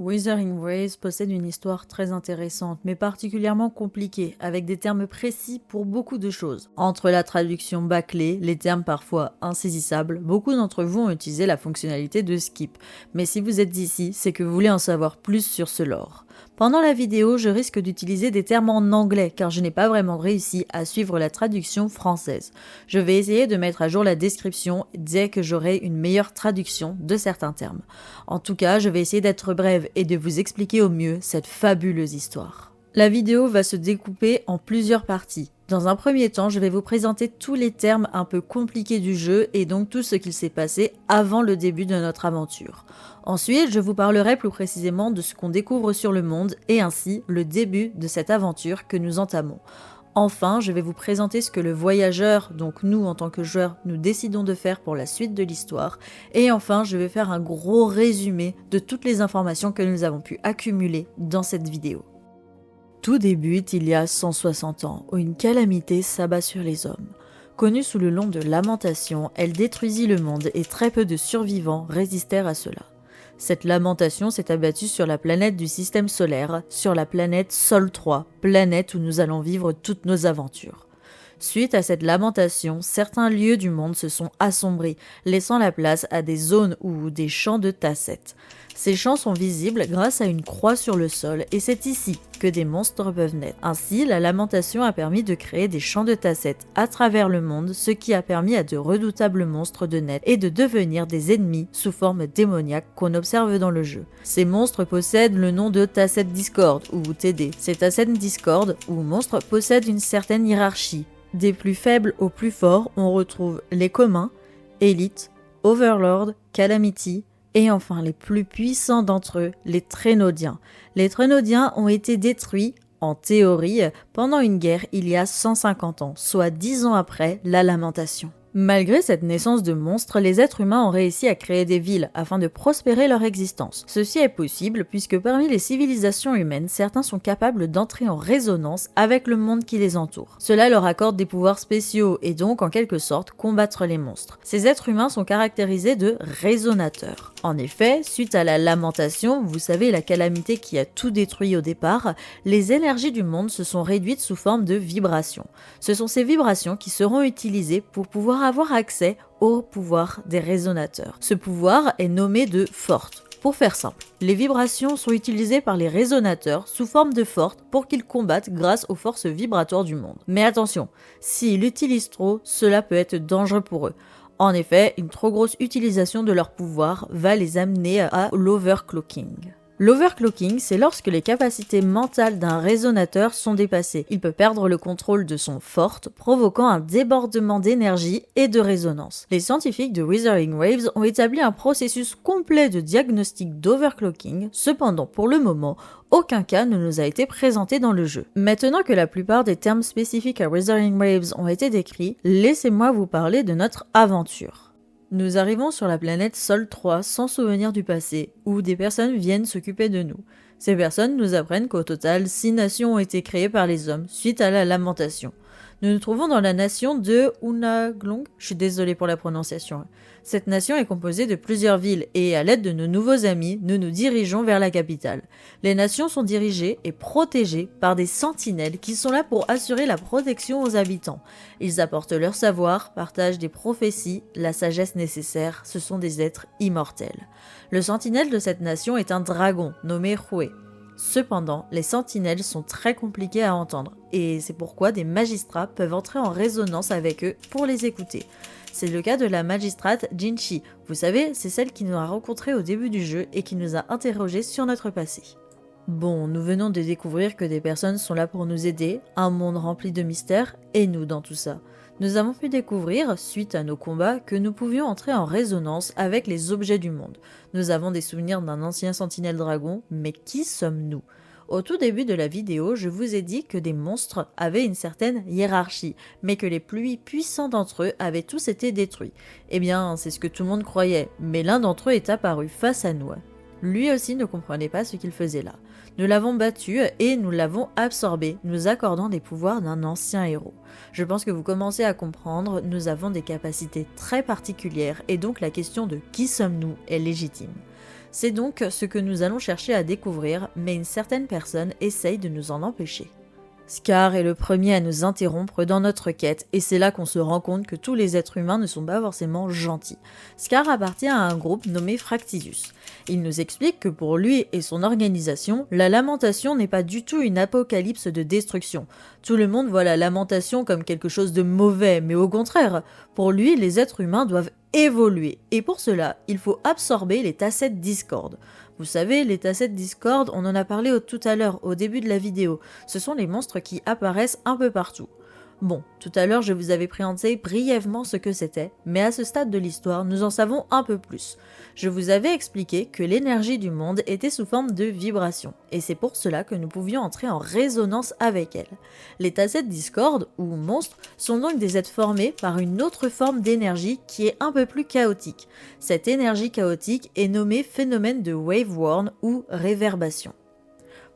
Wuthering Waves possède une histoire très intéressante, mais particulièrement compliquée, avec des termes précis pour beaucoup de choses. Entre la traduction bâclée, les termes parfois insaisissables, beaucoup d'entre vous ont utilisé la fonctionnalité de skip. Mais si vous êtes ici, c'est que vous voulez en savoir plus sur ce lore. Pendant la vidéo, je risque d'utiliser des termes en anglais, car je n'ai pas vraiment réussi à suivre la traduction française. Je vais essayer de mettre à jour la description dès que j'aurai une meilleure traduction de certains termes. En tout cas, je vais essayer d'être brève et de vous expliquer au mieux cette fabuleuse histoire. La vidéo va se découper en plusieurs parties. Dans un premier temps, je vais vous présenter tous les termes un peu compliqués du jeu et donc tout ce qu'il s'est passé avant le début de notre aventure. Ensuite, je vous parlerai plus précisément de ce qu'on découvre sur le monde et ainsi le début de cette aventure que nous entamons. Enfin, je vais vous présenter ce que le voyageur, donc nous en tant que joueurs, nous décidons de faire pour la suite de l'histoire. Et enfin, je vais faire un gros résumé de toutes les informations que nous avons pu accumuler dans cette vidéo. Tout débute il y a 160 ans, où une calamité s'abat sur les hommes. Connue sous le nom de lamentation, elle détruisit le monde et très peu de survivants résistèrent à cela. Cette lamentation s'est abattue sur la planète du système solaire, sur la planète Sol 3, planète où nous allons vivre toutes nos aventures. Suite à cette lamentation, certains lieux du monde se sont assombris, laissant la place à des zones ou des champs de tassettes. Ces champs sont visibles grâce à une croix sur le sol et c'est ici que des monstres peuvent naître. Ainsi, la lamentation a permis de créer des champs de tassettes à travers le monde, ce qui a permis à de redoutables monstres de naître et de devenir des ennemis sous forme démoniaque qu'on observe dans le jeu. Ces monstres possèdent le nom de Tasset Discord ou TD. Ces Tasset Discord ou monstres possèdent une certaine hiérarchie. Des plus faibles aux plus forts, on retrouve les communs, Elite, Overlord, Calamity, et enfin les plus puissants d'entre eux, les Trénodiens. Les Trénodiens ont été détruits, en théorie, pendant une guerre il y a 150 ans, soit 10 ans après la lamentation. Malgré cette naissance de monstres, les êtres humains ont réussi à créer des villes afin de prospérer leur existence. Ceci est possible puisque parmi les civilisations humaines, certains sont capables d'entrer en résonance avec le monde qui les entoure. Cela leur accorde des pouvoirs spéciaux et donc en quelque sorte combattre les monstres. Ces êtres humains sont caractérisés de résonateurs. En effet, suite à la lamentation, vous savez la calamité qui a tout détruit au départ, les énergies du monde se sont réduites sous forme de vibrations. Ce sont ces vibrations qui seront utilisées pour pouvoir avoir accès au pouvoir des résonateurs. Ce pouvoir est nommé de forte. Pour faire simple, les vibrations sont utilisées par les résonateurs sous forme de forte pour qu'ils combattent grâce aux forces vibratoires du monde. Mais attention, s'ils l'utilisent trop, cela peut être dangereux pour eux. En effet, une trop grosse utilisation de leur pouvoir va les amener à l'overclocking. L'overclocking, c'est lorsque les capacités mentales d'un résonateur sont dépassées. Il peut perdre le contrôle de son forte, provoquant un débordement d'énergie et de résonance. Les scientifiques de Wuthering Waves ont établi un processus complet de diagnostic d'overclocking, cependant pour le moment, aucun cas ne nous a été présenté dans le jeu. Maintenant que la plupart des termes spécifiques à Wuthering Waves ont été décrits, laissez-moi vous parler de notre aventure. Nous arrivons sur la planète Sol 3 sans souvenir du passé, où des personnes viennent s'occuper de nous. Ces personnes nous apprennent qu'au total, 6 nations ont été créées par les hommes, suite à la lamentation. Nous nous trouvons dans la nation de Unaglong, je suis désolée pour la prononciation. Cette nation est composée de plusieurs villes et à l'aide de nos nouveaux amis, nous nous dirigeons vers la capitale. Les nations sont dirigées et protégées par des sentinelles qui sont là pour assurer la protection aux habitants. Ils apportent leur savoir, partagent des prophéties, la sagesse nécessaire, ce sont des êtres immortels. Le sentinelle de cette nation est un dragon nommé Roué. Cependant, les sentinelles sont très compliquées à entendre et c'est pourquoi des magistrats peuvent entrer en résonance avec eux pour les écouter. C'est le cas de la magistrate Jinchi. Vous savez, c'est celle qui nous a rencontrés au début du jeu et qui nous a interrogés sur notre passé. Bon, nous venons de découvrir que des personnes sont là pour nous aider, un monde rempli de mystères, et nous dans tout ça. Nous avons pu découvrir, suite à nos combats, que nous pouvions entrer en résonance avec les objets du monde. Nous avons des souvenirs d'un ancien sentinelle dragon, mais qui sommes-nous ? Au tout début de la vidéo, je vous ai dit que des monstres avaient une certaine hiérarchie, mais que les plus puissants d'entre eux avaient tous été détruits. Eh bien, c'est ce que tout le monde croyait, mais l'un d'entre eux est apparu face à nous. Lui aussi ne comprenait pas ce qu'il faisait là. Nous l'avons battu et nous l'avons absorbé, nous accordant des pouvoirs d'un ancien héros. Je pense que vous commencez à comprendre, nous avons des capacités très particulières et donc la question de qui sommes-nous est légitime. C'est donc ce que nous allons chercher à découvrir, mais une certaine personne essaye de nous en empêcher. Scar est le premier à nous interrompre dans notre quête, et c'est là qu'on se rend compte que tous les êtres humains ne sont pas forcément gentils. Scar appartient à un groupe nommé Fractisus. Il nous explique que pour lui et son organisation, la lamentation n'est pas du tout une apocalypse de destruction. Tout le monde voit la lamentation comme quelque chose de mauvais, mais au contraire, pour lui, les êtres humains doivent évoluer, et pour cela, il faut absorber les Tacet Discord. Vous savez, les Tacet Discord, on en a parlé tout à l'heure, au début de la vidéo. Ce sont les monstres qui apparaissent un peu partout. Bon, tout à l'heure je vous avais présenté brièvement ce que c'était, mais à ce stade de l'histoire, nous en savons un peu plus. Je vous avais expliqué que l'énergie du monde était sous forme de vibration, et c'est pour cela que nous pouvions entrer en résonance avec elle. Les Tacet Discord, ou monstres, sont donc des êtres formés par une autre forme d'énergie qui est un peu plus chaotique. Cette énergie chaotique est nommée phénomène de Waveworn ou réverbation.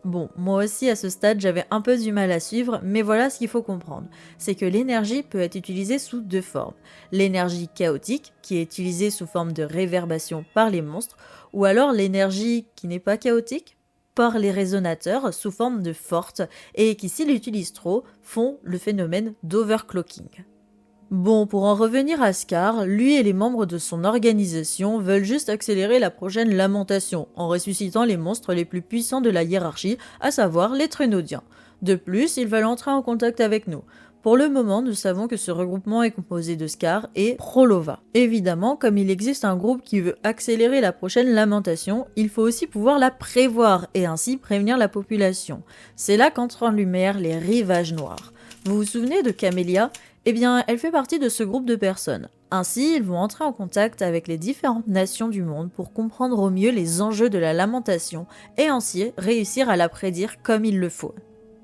Bon, moi aussi à ce stade j'avais un peu du mal à suivre, mais voilà ce qu'il faut comprendre. C'est que l'énergie peut être utilisée sous deux formes. L'énergie chaotique, qui est utilisée sous forme de réverbation par les monstres, ou alors l'énergie qui n'est pas chaotique, par les résonateurs sous forme de forte, et qui s'ils l'utilisent trop, font le phénomène d'overclocking. Bon, pour en revenir à Scar, lui et les membres de son organisation veulent juste accélérer la prochaine lamentation, en ressuscitant les monstres les plus puissants de la hiérarchie, à savoir les Trénodiens. De plus, ils veulent entrer en contact avec nous. Pour le moment, nous savons que ce regroupement est composé de Scar et Prolova. Évidemment, comme il existe un groupe qui veut accélérer la prochaine lamentation, il faut aussi pouvoir la prévoir et ainsi prévenir la population. C'est là qu'entrent en lumière les rivages noirs. Vous vous souvenez de Camélia ? Eh bien, elle fait partie de ce groupe de personnes. Ainsi, ils vont entrer en contact avec les différentes nations du monde pour comprendre au mieux les enjeux de la lamentation et ainsi réussir à la prédire comme il le faut.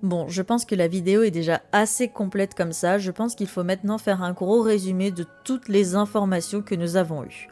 Bon, je pense que la vidéo est déjà assez complète comme ça, je pense qu'il faut maintenant faire un gros résumé de toutes les informations que nous avons eues.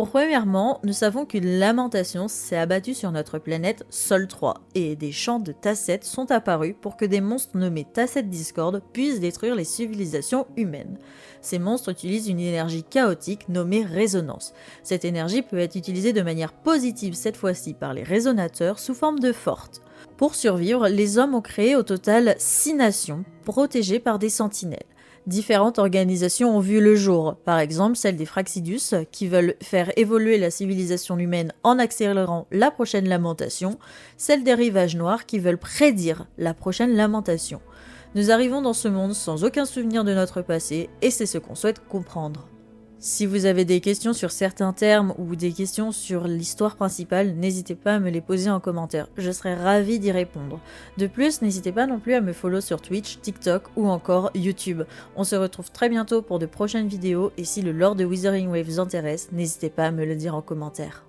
Premièrement, nous savons qu'une lamentation s'est abattue sur notre planète Sol 3 et des champs de Tacet sont apparus pour que des monstres nommés Tacet Discord puissent détruire les civilisations humaines. Ces monstres utilisent une énergie chaotique nommée résonance. Cette énergie peut être utilisée de manière positive cette fois-ci par les résonateurs sous forme de forte. Pour survivre, les hommes ont créé au total 6 nations protégées par des sentinelles. Différentes organisations ont vu le jour, par exemple celle des Fractius qui veulent faire évoluer la civilisation humaine en accélérant la prochaine lamentation, celle des Rivages Noirs qui veulent prédire la prochaine lamentation. Nous arrivons dans ce monde sans aucun souvenir de notre passé et c'est ce qu'on souhaite comprendre. Si vous avez des questions sur certains termes ou des questions sur l'histoire principale, n'hésitez pas à me les poser en commentaire, je serai ravie d'y répondre. De plus, n'hésitez pas non plus à me follow sur Twitch, TikTok ou encore YouTube. On se retrouve très bientôt pour de prochaines vidéos et si le lore de Wuthering Waves vous intéresse, n'hésitez pas à me le dire en commentaire.